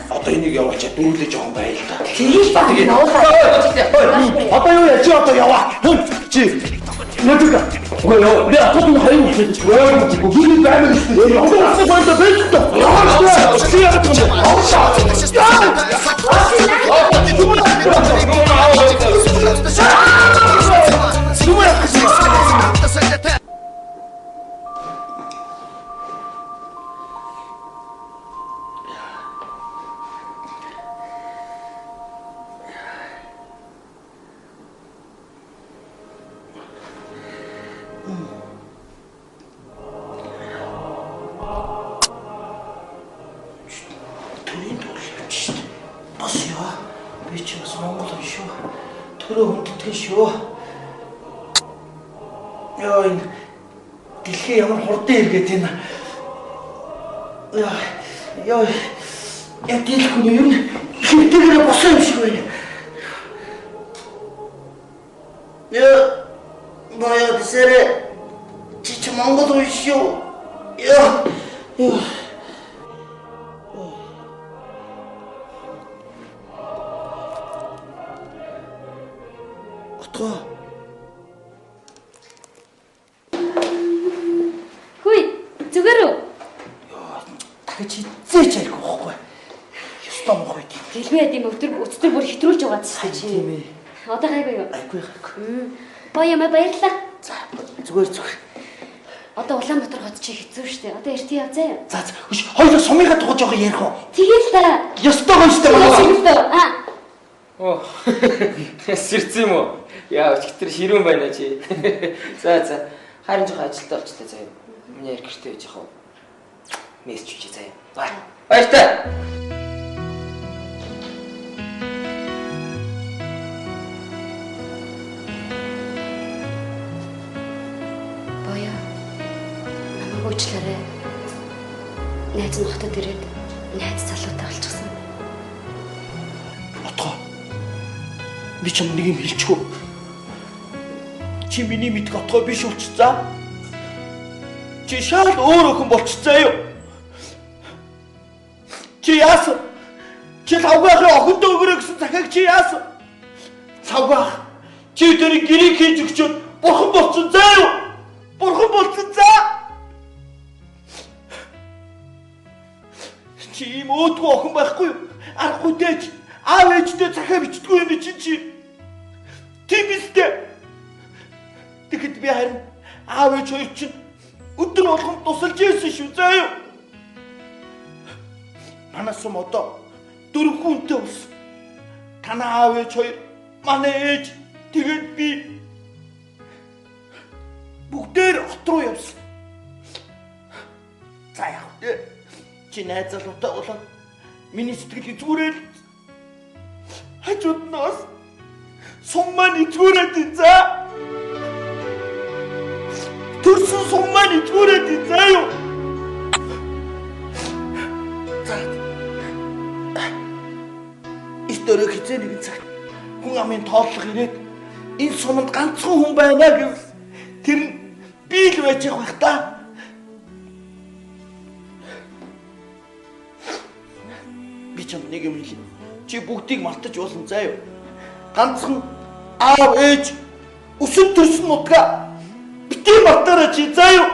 Одоо энийг явуулчаа дүүрлээ жоохон байл та. Тэгээд одоо юу яа чи одоо яваа. Чи Нөтөг. Ой ёо, би ахад нь хаяг хийж байгаа. Гүний баймаг шүү. Одоо усаа байж та. Яа. Чи яа гэдэг юм бэ? Одоо гайгүй юу? Гайгүй. Баяа баярлаа. За зүгээр. Одоо Улаанбаатар хот чи хэцүү штэ. Одоо эрт явзаа. За хоёул сумыгаа тугаж байгаа ярих уу? Тэгэл та. Ёстой штэ байна. Оо. Сэрцэн юм уу? Яа, өчтөр ширүүн байна чи. За. Харин жоо ажилтаа болчлаа заяа. Миний яркэртэй байж яах вэ? Мессеж үчи заяа. Баяртай. Уучлаарай. Найз нь хотод ирээд найз залуутай болчихсон. Отгоо. Би ч нэг юм хэлчихв. Чи миний мэдх отгоо биш болчихзаа. Чи шал өөр охин болчихзаа юу? Чи яасан? Чи лавгахын охиндоо өгөрөө гэсэн захаг чи яасан? Лавгах. Чи өдөрийг гэрийг хийж өгчөөд бурхан болчихсон заа юу? Бурхан болчихсон заа. Чи ийм өөдгөө охин байхгүй юу? Арахгүй дэж, аав ээжтэй захаа бичдэггүй юм чи. Тийм үстэй. Тэгэхэд би харин аав ээж хоёр чинь өдөр болгон тусалж ийсэн шүү заа юу? Манаас юм одоо 4 хүнтэй болсон. Танаа аав ээж хоёр, манай ээж, тэгээд би бүгдээр хот руу явсан. За яах вэ? Чи найз залуутай болоод миний сэтгэл зүгээрэл хажууд нас сум маань зүгээрээд за. Төрсөн сум маань зүгээрээд за юу? За. Историк хизээ нэгэн цаг хүн амын тооллого ирээд энэ суманд ганцхан хүн байна гэвэл тэр нь би л байж байх та. Би ч нэг юм хэлээ. Чи бүгдийг мартаж болно заа юу? Ганцхан аав ээж өсөв төрсөн нутгаа битгий мартаарай чи заа юу?